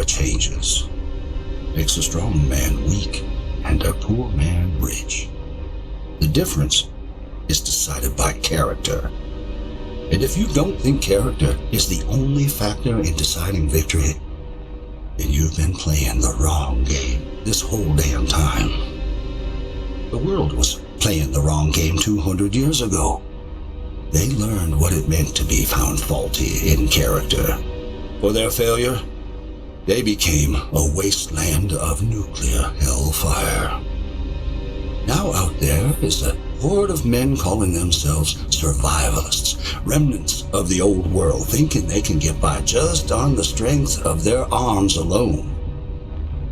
changes. Makes a strong man weak and a poor man rich. The difference is decided by character. And if you don't think character is the only factor in deciding victory, then you've been playing the wrong game this whole damn time. The world was playing the wrong game 200 years ago. They learned what it meant to be found faulty in character. For their failure, they became a wasteland of nuclear hellfire. Now out there is a horde of men calling themselves survivalists, remnants of the old world, thinking they can get by just on the strength of their arms alone.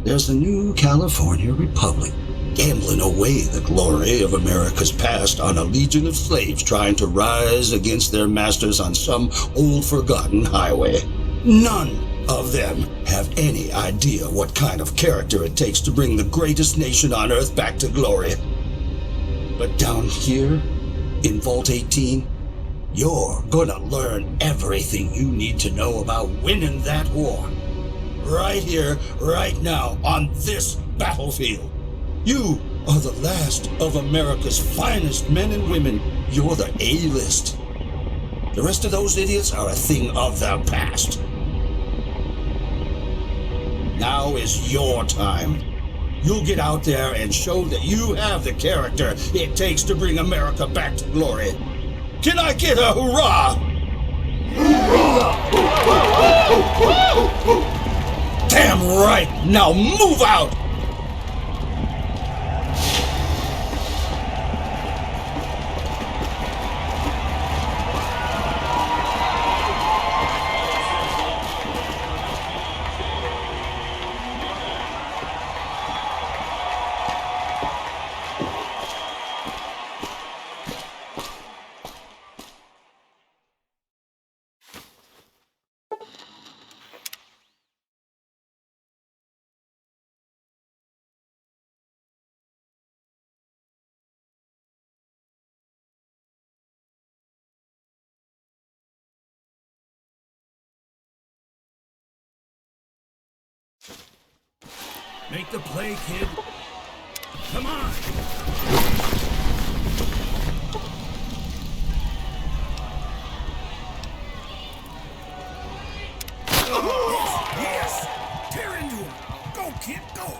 There's a new California Republic, gambling away the glory of America's past on a legion of slaves trying to rise against their masters on some old forgotten highway. None of them have any idea what kind of character it takes to bring the greatest nation on earth back to glory. But down here, in Vault 18, you're gonna learn everything you need to know about winning that war. Right here, right now, on this battlefield. You are the last of America's finest men and women. You're the A-list. The rest of those idiots are a thing of the past. Now is your time. You'll get out there and show that you have the character it takes to bring America back to glory. Can I get a hurrah? Damn right! Now move out! Make the play, kid. Come on! Yes! Tear into him! Go, kid, go!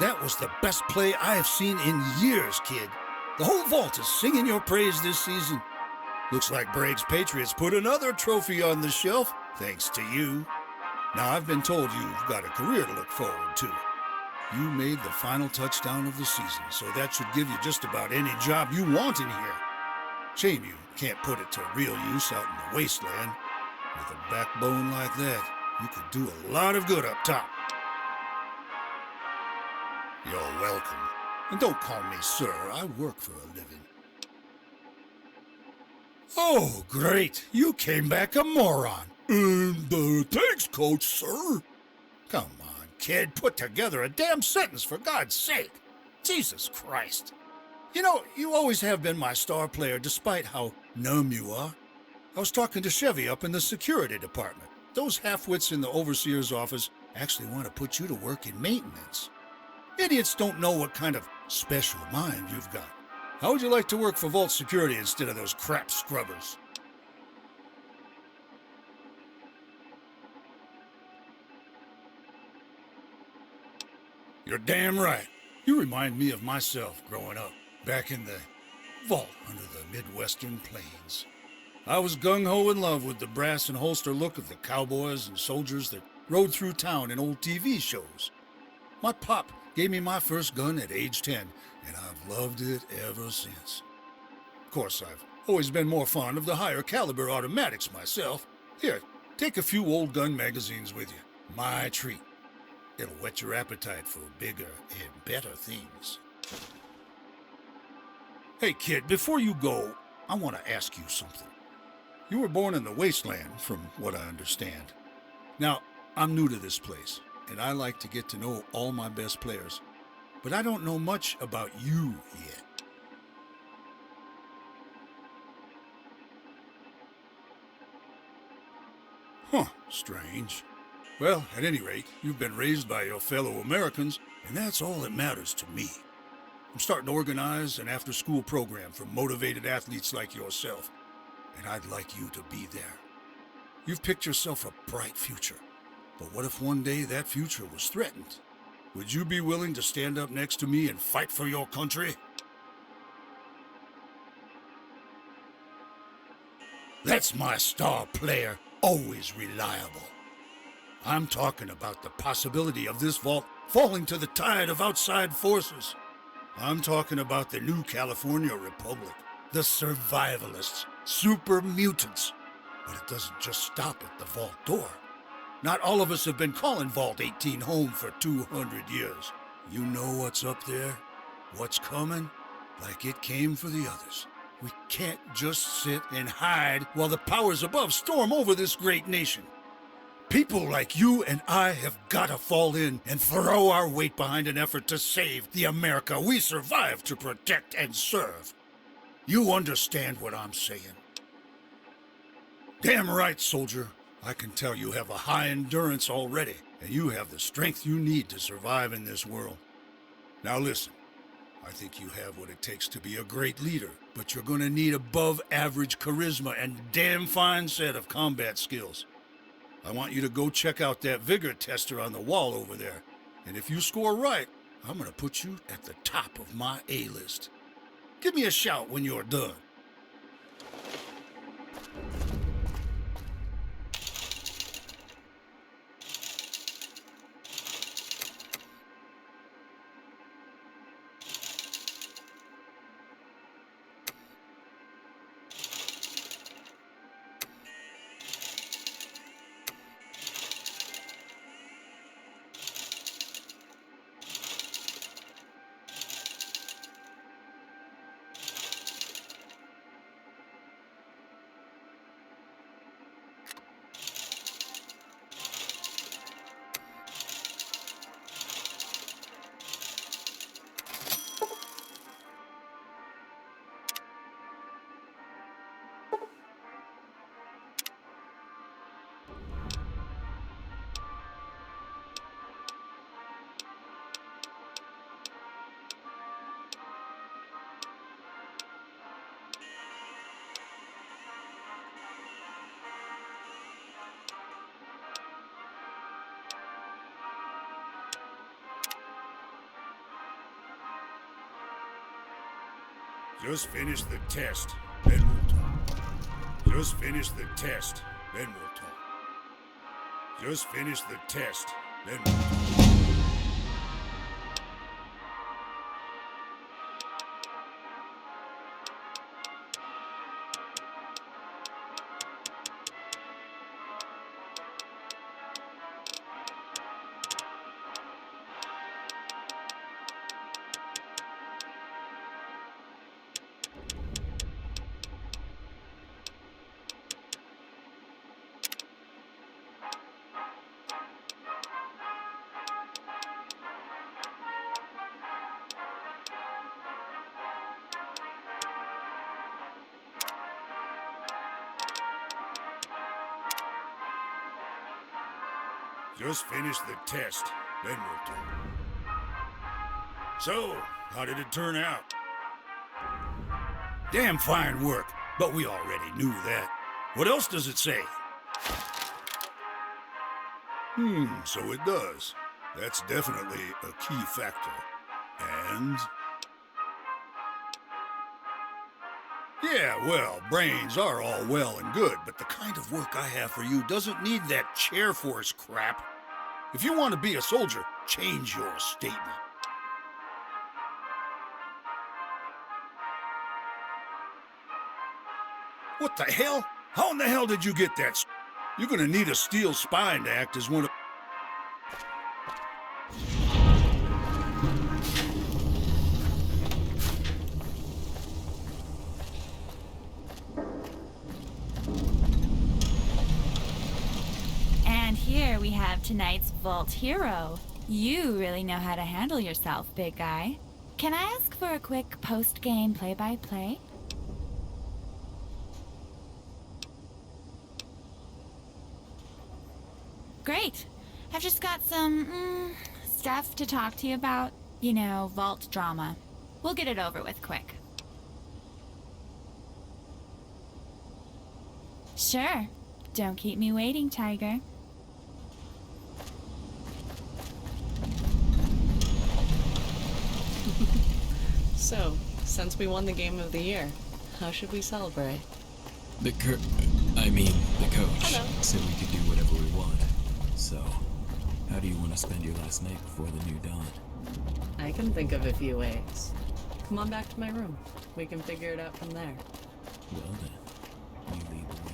That was the best play I have seen in years, kid. The whole vault is singing your praise this season. Looks like Bragg's Patriots put another trophy on the shelf, thanks to you. Now, I've been told you've got a career to look forward to. You made the final touchdown of the season, so that should give you just about any job you want in here. Shame you can't put it to real use out in the wasteland. With a backbone like that, you could do a lot of good up top. You're welcome. And don't call me sir, I work for a living. Oh, great. You came back a moron. Thanks, Coach, sir. Come on, kid. Put together a damn sentence, for God's sake. Jesus Christ. You know, you always have been my star player, despite how numb you are. I was talking to Chevy up in the security department. Those half-wits in the overseer's office actually want to put you to work in maintenance. Idiots don't know what kind of special mind you've got. How would you like to work for Vault Security instead of those crap scrubbers? You're damn right. You remind me of myself growing up, back in the vault under the Midwestern plains. I was gung-ho in love with the brass and holster look of the cowboys and soldiers that rode through town in old TV shows. My pop gave me my first gun at age 10, and I've loved it ever since. Of course, I've always been more fond of the higher caliber automatics myself. Here, take a few old gun magazines with you. My treat. It'll whet your appetite for bigger and better things. Hey, kid, before you go, I want to ask you something. You were born in the wasteland, from what I understand. Now, I'm new to this place, and I like to get to know all my best players, but I don't know much about you yet. Huh, strange. Well, at any rate, you've been raised by your fellow Americans, and that's all that matters to me. I'm starting to organize an after-school program for motivated athletes like yourself, and I'd like you to be there. You've picked yourself a bright future, but what if one day that future was threatened? Would you be willing to stand up next to me and fight for your country? That's my star player, always reliable. I'm talking about the possibility of this vault falling to the tide of outside forces. I'm talking about the new California Republic, the survivalists, super mutants. But it doesn't just stop at the vault door. Not all of us have been calling Vault 18 home for 200 years. You know what's up there? What's coming? Like it came for the others. We can't just sit and hide while the powers above storm over this great nation. People like you and I have got to fall in and throw our weight behind an effort to save the America we survived to protect and serve. You understand what I'm saying? Damn right, soldier. I can tell you have a high endurance already, and you have the strength you need to survive in this world. Now listen, I think you have what it takes to be a great leader, but you're going to need above average charisma and a damn fine set of combat skills. I want you to go check out that vigor tester on the wall over there. And if you score right, I'm going to put you at the top of my A-list. Give me a shout when you're done. Just finish the test, then we'll talk. Just finish the test, then we'll talk. Just finish the test, then we'll talk. Just finish the test, then we'll talk. So, how did it turn out? Damn fine work, but we already knew that. What else does it say? So it does. That's definitely a key factor. And... yeah, well, brains are all well and good, but the kind of work I have for you doesn't need that chair force crap. If you want to be a soldier, change your statement. What the hell? How in the hell did you get that? You're gonna need a steel spine to act as one of... And here we have tonight's Vault hero. You really know how to handle yourself, big guy. Can I ask for a quick post-game play-by-play? Great. I've just got some, stuff to talk to you about. You know, Vault drama. We'll get it over with quick. Sure. Don't keep me waiting, Tiger. So, since we won the game of the year, how should we celebrate? The coach Hello. said we could do whatever we want. So, how do you want to spend your last night before the new dawn? I can think of a few ways. Come on back to my room. We can figure it out from there. Well then, you lead the way.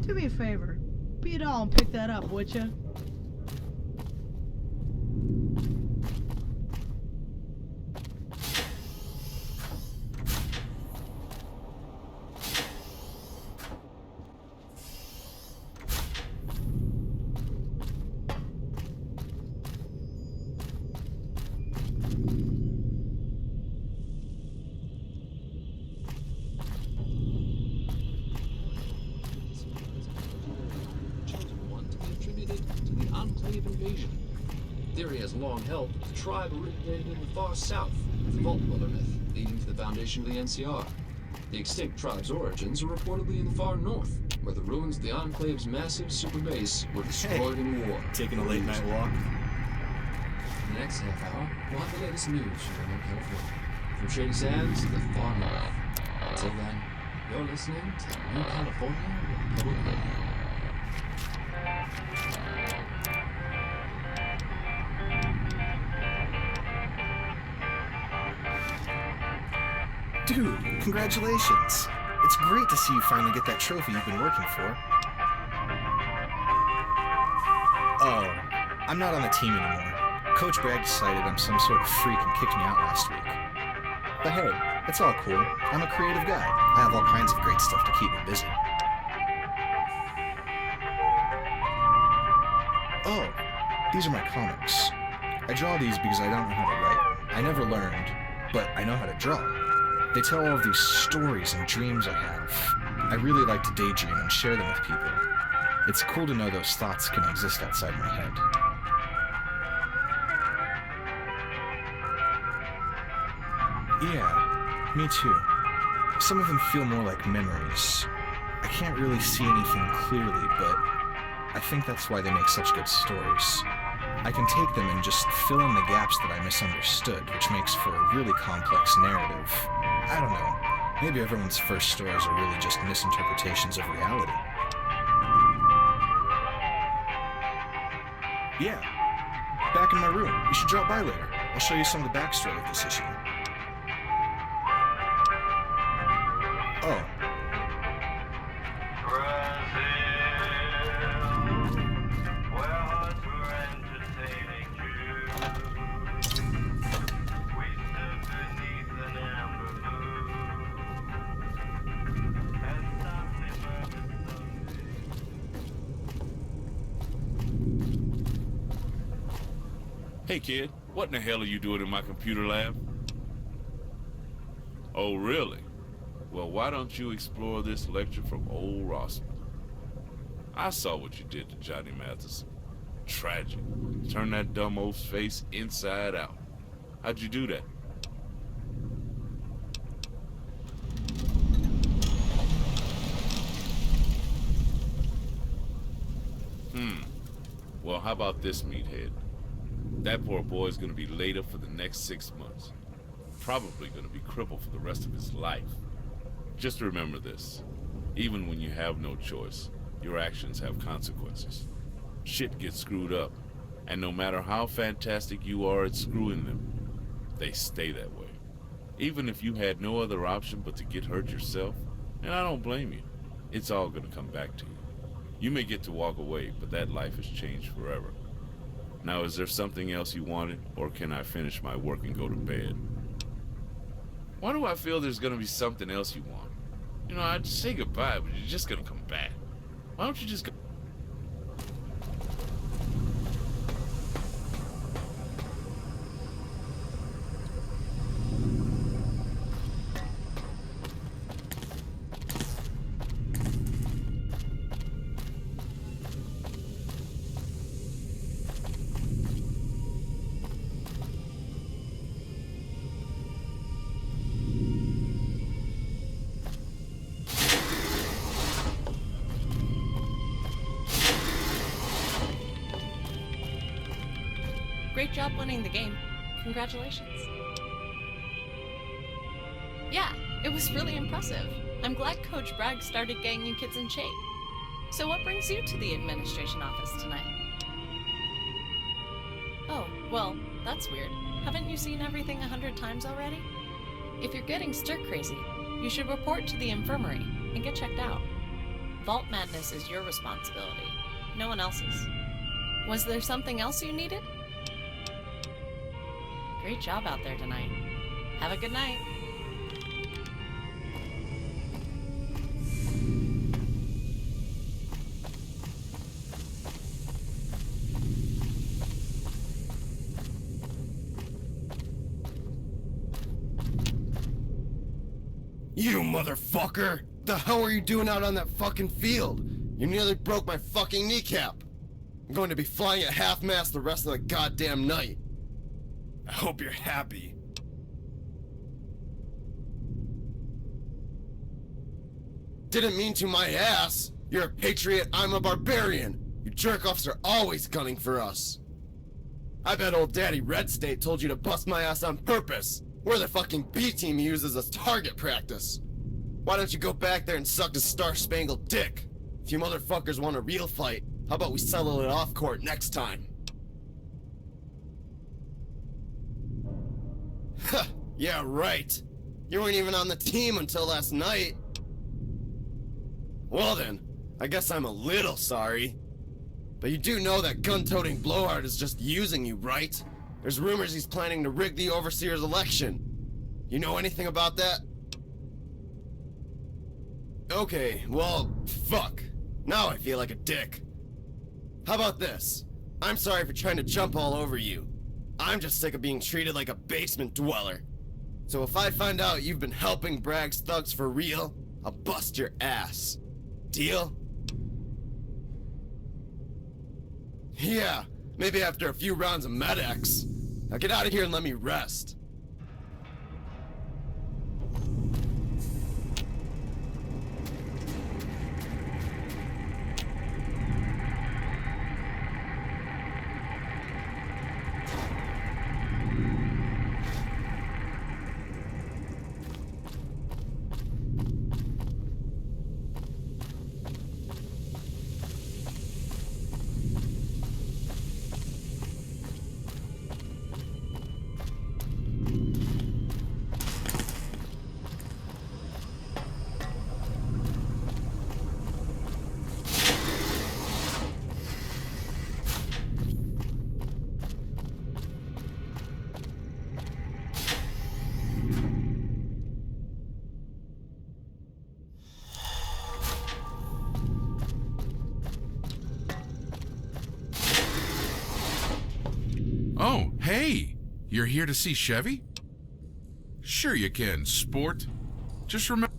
Do me a favor. Be it all and pick that up, would ya? Invasion. Theory has long held that the tribe originated in the far south, with the Vault Dweller myth leading to the foundation of the NCR. The extinct tribe's origins are reportedly in the far north, where the ruins of the Enclave's massive super base were destroyed in war. Taking a late night walk? In the next half hour, we'll have the latest news from Remote California, from Shady Sands to the far north. Until then, you're listening to New California Public Radio. Dude, congratulations. It's great to see you finally get that trophy you've been working for. Oh, I'm not on the team anymore. Coach Bragg decided I'm some sort of freak and kicked me out last week. But hey, it's all cool. I'm a creative guy. I have all kinds of great stuff to keep me busy. Oh, these are my comics. I draw these because I don't know how to write. I never learned, but I know how to draw. They tell all of these stories and dreams I have. I really like to daydream and share them with people. It's cool to know those thoughts can exist outside my head. Yeah, me too. Some of them feel more like memories. I can't really see anything clearly, but I think that's why they make such good stories. I can take them and just fill in the gaps that I misunderstood, which makes for a really complex narrative. I don't know. Maybe everyone's first stories are really just misinterpretations of reality. Yeah, back in my room. You should drop by later. I'll show you some of the backstory of this issue. Oh. Hey kid, what in the hell are you doing in my computer lab? Oh really? Well, why don't you explore this lecture from old Rossman? I saw what you did to Johnny Mathis. Tragic. Turned that dumb oaf's face inside out. How'd you do that? Well, how about this, meathead? That poor boy's gonna be laid up for the next 6 months. Probably gonna be crippled for the rest of his life. Just remember this. Even when you have no choice, your actions have consequences. Shit gets screwed up, and no matter how fantastic you are at screwing them, they stay that way. Even if you had no other option but to get hurt yourself, and I don't blame you, it's all gonna come back to you. You may get to walk away, but that life has changed forever. Now, is there something else you wanted, or can I finish my work and go to bed? Why do I feel there's gonna be something else you want? You know, I'd say goodbye, but you're just gonna come back. Why don't you just go? Great job winning the game. Congratulations. Yeah, it was really impressive. I'm glad Coach Bragg started getting you kids in shape. So what brings you to the administration office tonight? Oh, well, that's weird. Haven't you seen everything 100 times already? If you're getting stir crazy, you should report to the infirmary and get checked out. Vault madness is your responsibility, no one else's. Was there something else you needed? Great job out there tonight. Have a good night. You motherfucker! The hell were you doing out on that fucking field? You nearly broke my fucking kneecap. I'm going to be flying at half-mast the rest of the goddamn night. I hope you're happy. Didn't mean to my ass. You're a patriot, I'm a barbarian. You jerk-offs are always gunning for us. I bet old Daddy Red State told you to bust my ass on purpose. We're the fucking B-team he uses as target practice. Why don't you go back there and suck his star-spangled dick? If you motherfuckers want a real fight, how about we settle it off-court next time? Huh, yeah, right. You weren't even on the team until last night. Well then, I guess I'm a little sorry. But you do know that gun-toting blowhard is just using you, right? There's rumors he's planning to rig the Overseer's election. You know anything about that? Okay, well, fuck. Now I feel like a dick. How about this? I'm sorry for trying to jump all over you. I'm just sick of being treated like a basement dweller. So if I find out you've been helping Bragg's thugs for real, I'll bust your ass. Deal? Yeah, maybe after a few rounds of Med-X. Now get out of here and let me rest. Hey, you're here to see Chevy? Sure you can, sport. Just remember...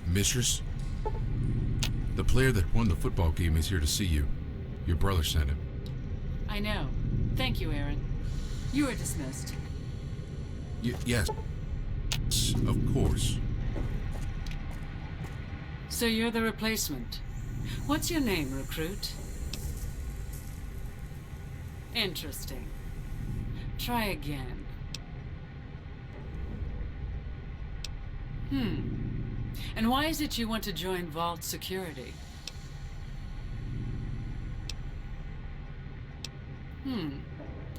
Mistress, the player that won the football game is here to see you. Your brother sent him. I know. Thank you, Aaron. You are dismissed. Yes, of course. So you're the replacement. What's your name, recruit? Interesting. Try again. And why is it you want to join Vault Security?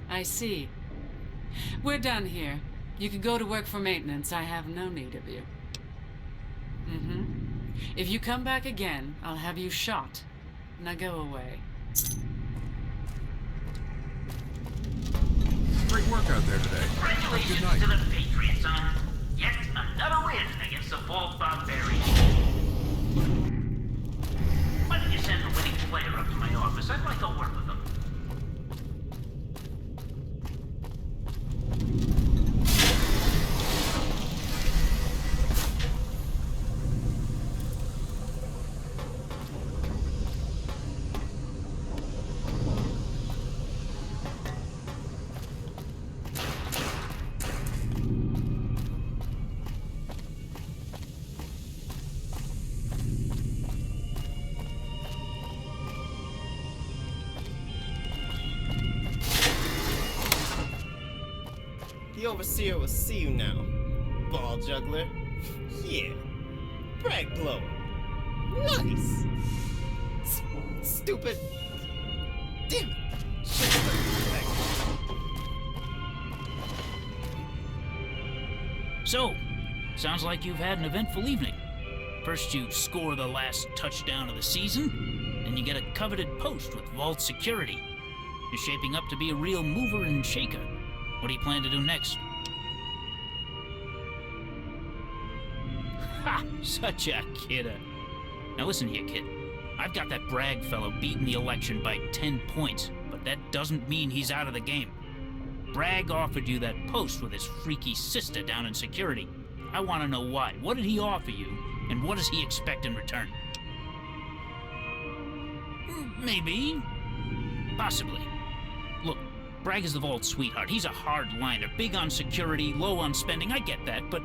I see. We're done here. You can go to work for maintenance. I have no need of you. If you come back again, I'll have you shot. Now go away. Great work out there today. Have a good night. To the Patriots on yet another win against the Vault Barbarian. Why don't you send a winning player up to my office? I'd like to work with him. The Overseer will see you now, ball juggler. Yeah, brag blower. Nice. Stupid. Damn it. So, sounds like you've had an eventful evening. First you score the last touchdown of the season, then you get a coveted post with Vault Security. You're shaping up to be a real mover and shaker. What do you plan to do next? Ha! Such a kidder. Now listen here, kid. I've got that Bragg fellow beating the election by 10 points, but that doesn't mean he's out of the game. Bragg offered you that post with his freaky sister down in security. I want to know why. What did he offer you, and what does he expect in return? Maybe. Possibly. Look, Bragg is the Vault's sweetheart. He's a hard-liner, big on security, low on spending. I get that, but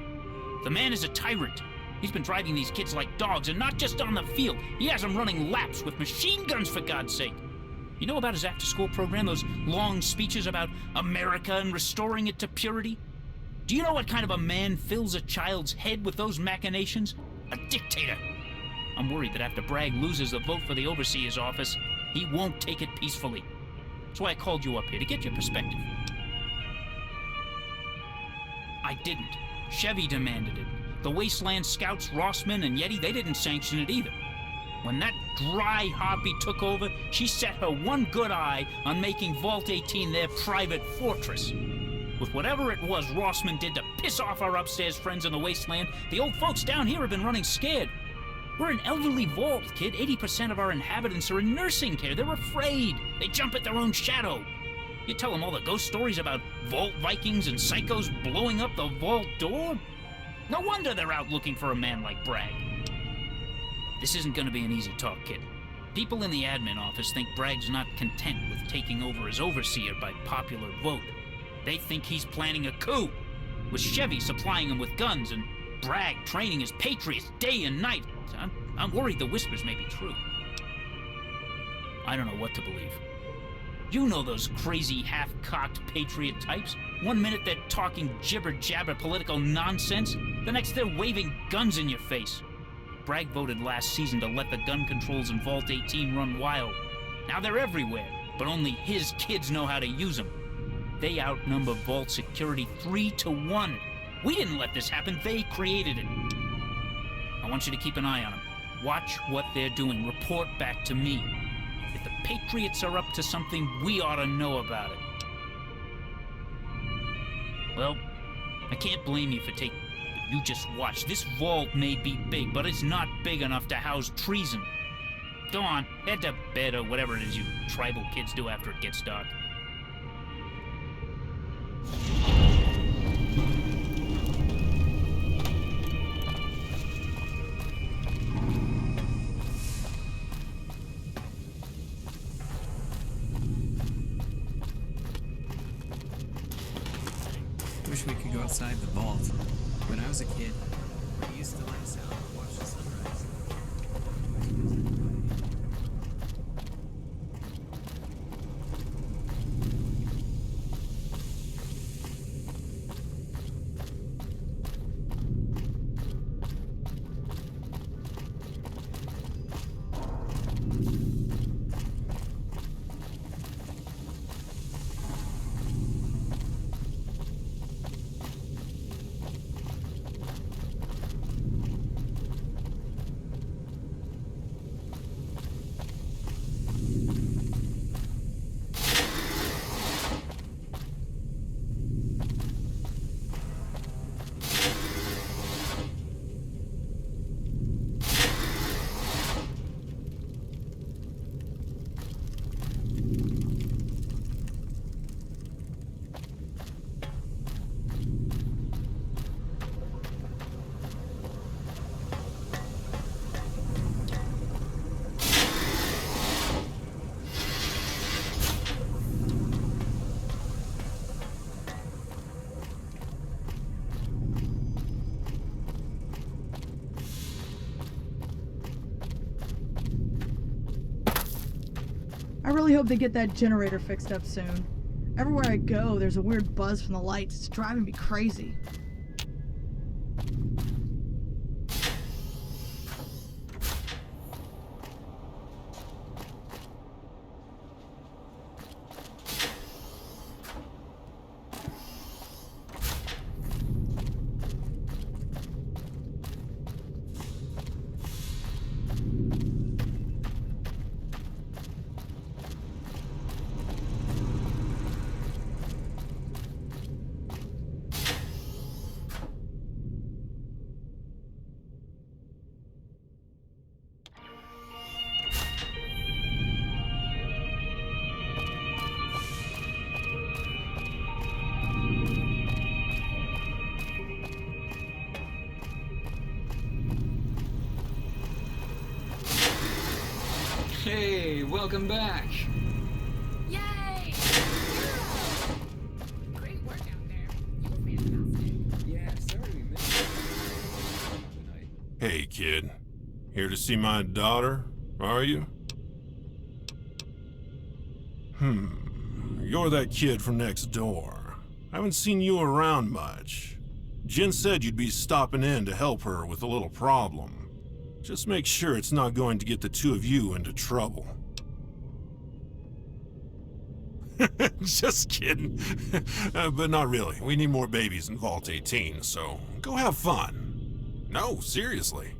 the man is a tyrant. He's been driving these kids like dogs, and not just on the field. He has them running laps with machine guns, for God's sake. You know about his after-school program, those long speeches about America and restoring it to purity? Do you know what kind of a man fills a child's head with those machinations? A dictator. I'm worried that after Bragg loses the vote for the Overseer's office, he won't take it peacefully. That's why I called you up here, to get your perspective. I didn't. Chevy demanded it. The Wasteland Scouts, Rossman, and Yeti, they didn't sanction it either. When that dry harpy took over, she set her one good eye on making Vault 18 their private fortress. With whatever it was Rossman did to piss off our upstairs friends in the Wasteland, the old folks down here have been running scared. We're an elderly vault, kid. 80% of our inhabitants are in nursing care. They're afraid. They jump at their own shadow. You tell them all the ghost stories about Vault Vikings and psychos blowing up the vault door? No wonder they're out looking for a man like Bragg. This isn't going to be an easy talk, kid. People in the admin office think Bragg's not content with taking over as overseer by popular vote. They think he's planning a coup, with Chevy supplying him with guns and Bragg training his patriots day and night. I'm worried the whispers may be true. I don't know what to believe. You know those crazy, half-cocked patriot types. One minute they're talking jibber-jabber political nonsense, the next they're waving guns in your face. Bragg voted last season to let the gun controls in Vault 18 run wild. Now they're everywhere, but only his kids know how to use them. They outnumber Vault Security 3-1. We didn't let this happen, they created it. I want you to keep an eye on them. Watch what they're doing. Report back to me. If the Patriots are up to something, we ought to know about it. Well, I can't blame you for taking... You just watch. This vault may be big, but it's not big enough to house treason. Go on, head to bed or whatever it is you tribal kids do after it gets dark. Wish we could go outside the vault. When I was a kid, we used to lay out and watch the sunrise. I really hope they get that generator fixed up soon. Everywhere I go, there's a weird buzz from the lights. It's driving me crazy. Hey, welcome back. Yay! Great work out there. You were fantastic. Yeah, sorry we missed you tonight. Hey, kid. Here to see my daughter, are you? You're that kid from next door. I haven't seen you around much. Jen said you'd be stopping in to help her with a little problem. Just make sure it's not going to get the two of you into trouble. Just kidding. But not really. We need more babies in Vault 18, so go have fun. No, seriously.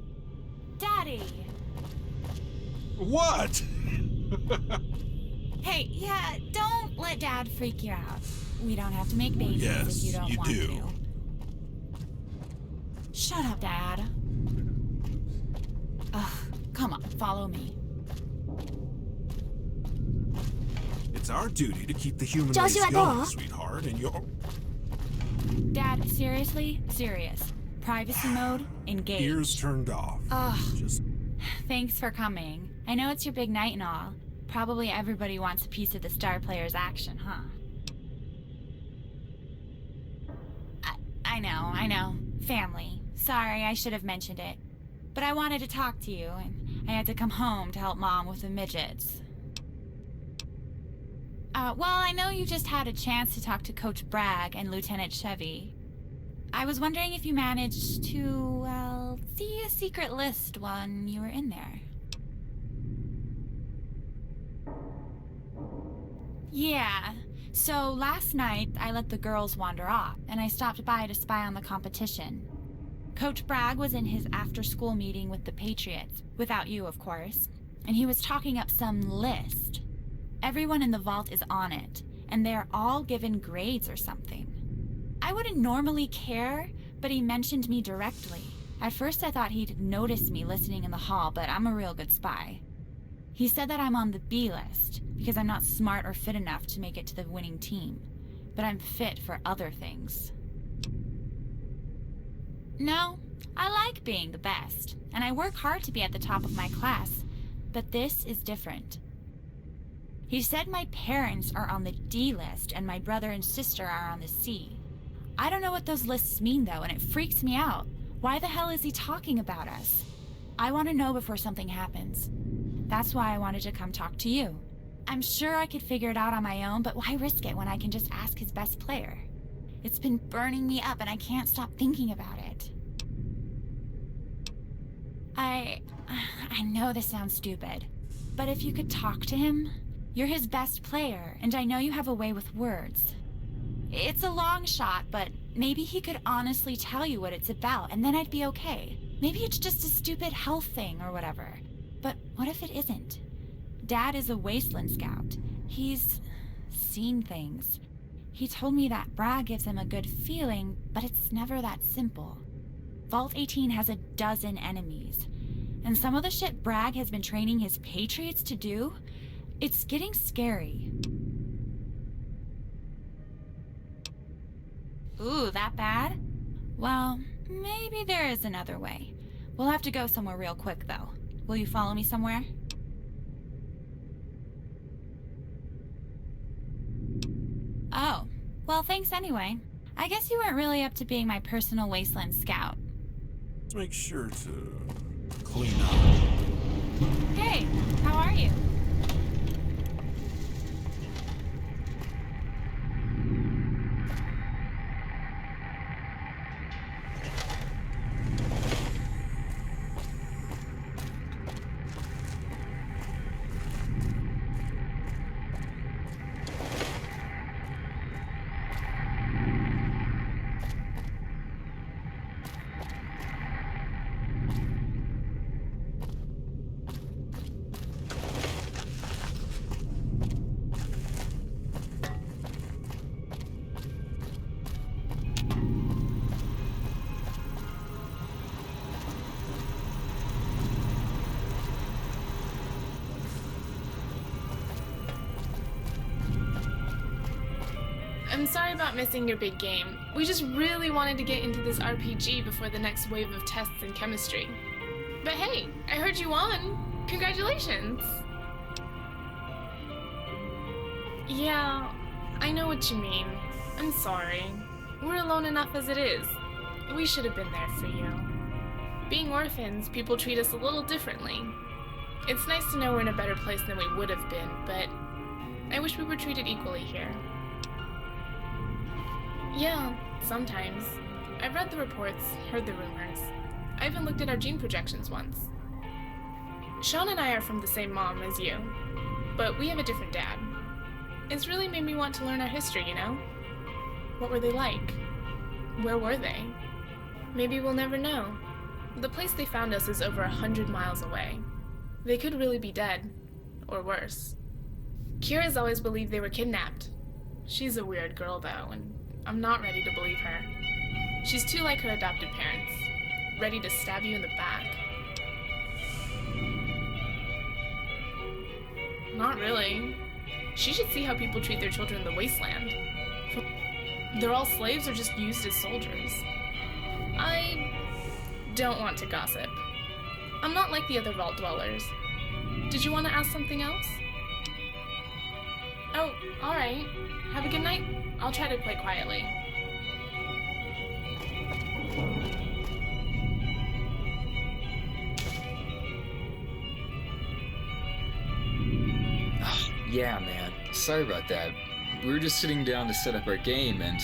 Daddy! What? Hey, yeah, don't let Dad freak you out. We don't have to make babies if you don't want to. Shut up, Dad. Ugh, come on, follow me. It's our duty to keep the human race going, sweetheart, and you're... Dad, seriously? Serious. Privacy mode, engaged. Ears turned off. Ugh. Thanks for coming. I know it's your big night and all. Probably everybody wants a piece of the star player's action, huh? I know. Family. Sorry, I should have mentioned it. But I wanted to talk to you, and I had to come home to help Mom with the midgets. Well, I know you just had a chance to talk to Coach Bragg and Lieutenant Chevy. I was wondering if you managed to, well, see a secret list when you were in there. Yeah. So last night, I let the girls wander off, and I stopped by to spy on the competition. Coach Bragg was in his after-school meeting with the Patriots, without you, of course, and he was talking up some list. Everyone in the vault is on it, and they're all given grades or something. I I wouldn't normally care, but he mentioned me directly. At first I thought he'd noticed me listening in the hall, but I'm a real good spy. He said that I'm on the B list, because I'm not smart or fit enough to make it to the winning team. But I'm fit for other things. No, I like being the best, and I work hard to be at the top of my class, but this is different. He said my parents are on the D list and my brother and sister are on the C. I don't know what those lists mean though, and it freaks me out. Why the hell is he talking about us? I want to know before something happens. That's why I wanted to come talk to you. I'm sure I could figure it out on my own, but why risk it when I can just ask his best player? It's been burning me up and I can't stop thinking about it. I know this sounds stupid, but if you could talk to him, you're his best player, and I know you have a way with words. It's a long shot, but maybe he could honestly tell you what it's about, and then I'd be okay. Maybe it's just a stupid health thing or whatever. But what if it isn't? Dad is a wasteland scout. He's seen things. He told me that Bragg gives him a good feeling, but it's never that simple. Vault 18 has a dozen enemies, and some of the shit Bragg has been training his Patriots to do, it's getting scary. Ooh, that bad? Well, maybe there is another way. We'll have to go somewhere real quick, though. Will you follow me somewhere? Oh, well, thanks anyway. I guess you weren't really up to being my personal wasteland scout. Let's make sure to clean up. Hey, how are you? I'm sorry about missing your big game. We just really wanted to get into this RPG before the next wave of tests in chemistry. But hey, I heard you won. Congratulations! Yeah, I know what you mean. I'm sorry. We're alone enough as it is. We should have been there for you. Being orphans, people treat us a little differently. It's nice to know we're in a better place than we would have been, but I wish we were treated equally here. Yeah, sometimes. I've read the reports, heard the rumors. I even looked at our gene projections once. Sean and I are from the same mom as you, but we have a different dad. It's really made me want to learn our history, you know? What were they like? Where were they? Maybe we'll never know. The place they found us is over 100 miles away. They could really be dead, or worse. Kira's always believed they were kidnapped. She's a weird girl, though, and I'm not ready to believe her. She's too like her adopted parents, ready to stab you in the back. Not really. She should see how people treat their children in the wasteland. They're all slaves or just used as soldiers. I don't want to gossip. I'm not like the other vault dwellers. Did you want to ask something else? Oh, alright. Have a good night. I'll try to play quietly. Yeah, man. Sorry about that. We were just sitting down to set up our game and...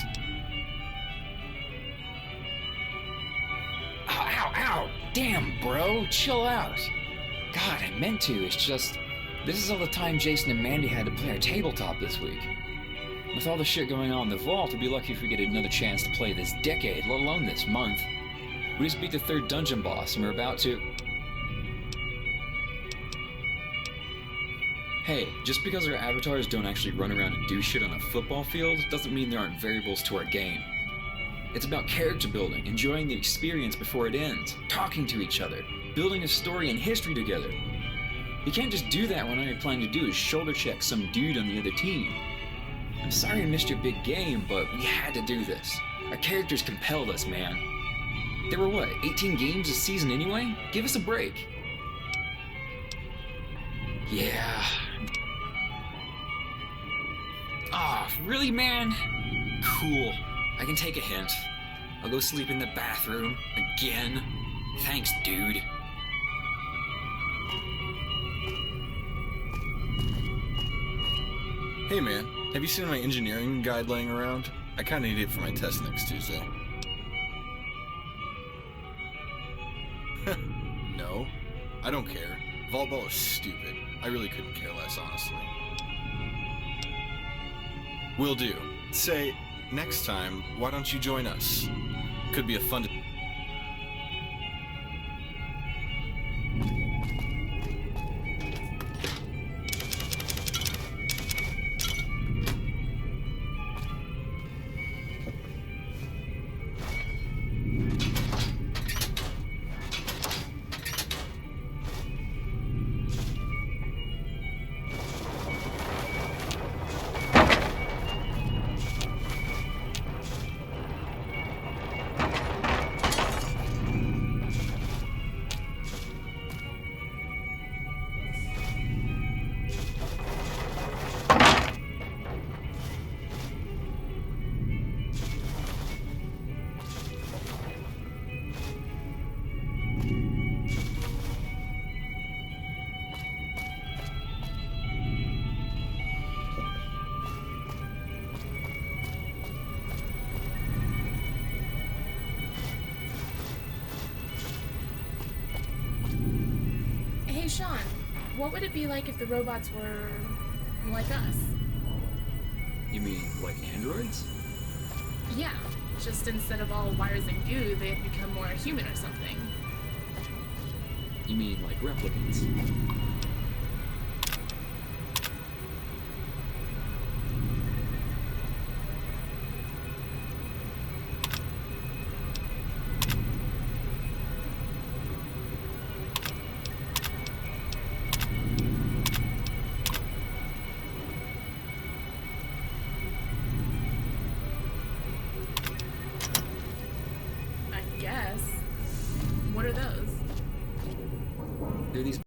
Ow, ow! Damn, bro! Chill out! God, I meant to, it's just... This is all the time Jason and Mandy had to play our tabletop this week. With all the shit going on in the vault, we'd be lucky if we get another chance to play this decade, let alone this month. We just beat the 3rd dungeon boss, and we're about to... Hey, just because our avatars don't actually run around and do shit on a football field, doesn't mean there aren't variables to our game. It's about character building, enjoying the experience before it ends, talking to each other, building a story and history together. You can't just do that when all you're planning to do is shoulder check some dude on the other team. I'm sorry I missed your big game, but we had to do this. Our characters compelled us, man. There were what, 18 games this season anyway? Give us a break. Yeah. Ah, really, man? Cool. I can take a hint. I'll go sleep in the bathroom again. Thanks, dude. Hey man, have you seen my engineering guide laying around? I kinda need it for my test next Tuesday. No, I don't care. Volleyball is stupid. I really couldn't care less, honestly. Will do. Say, next time, why don't you join us? Could be a fun... Hey, Sean, what would it be like if the robots were like us? You mean like androids? Yeah, just instead of all wires and goo, they'd become more human or something. You mean like replicants?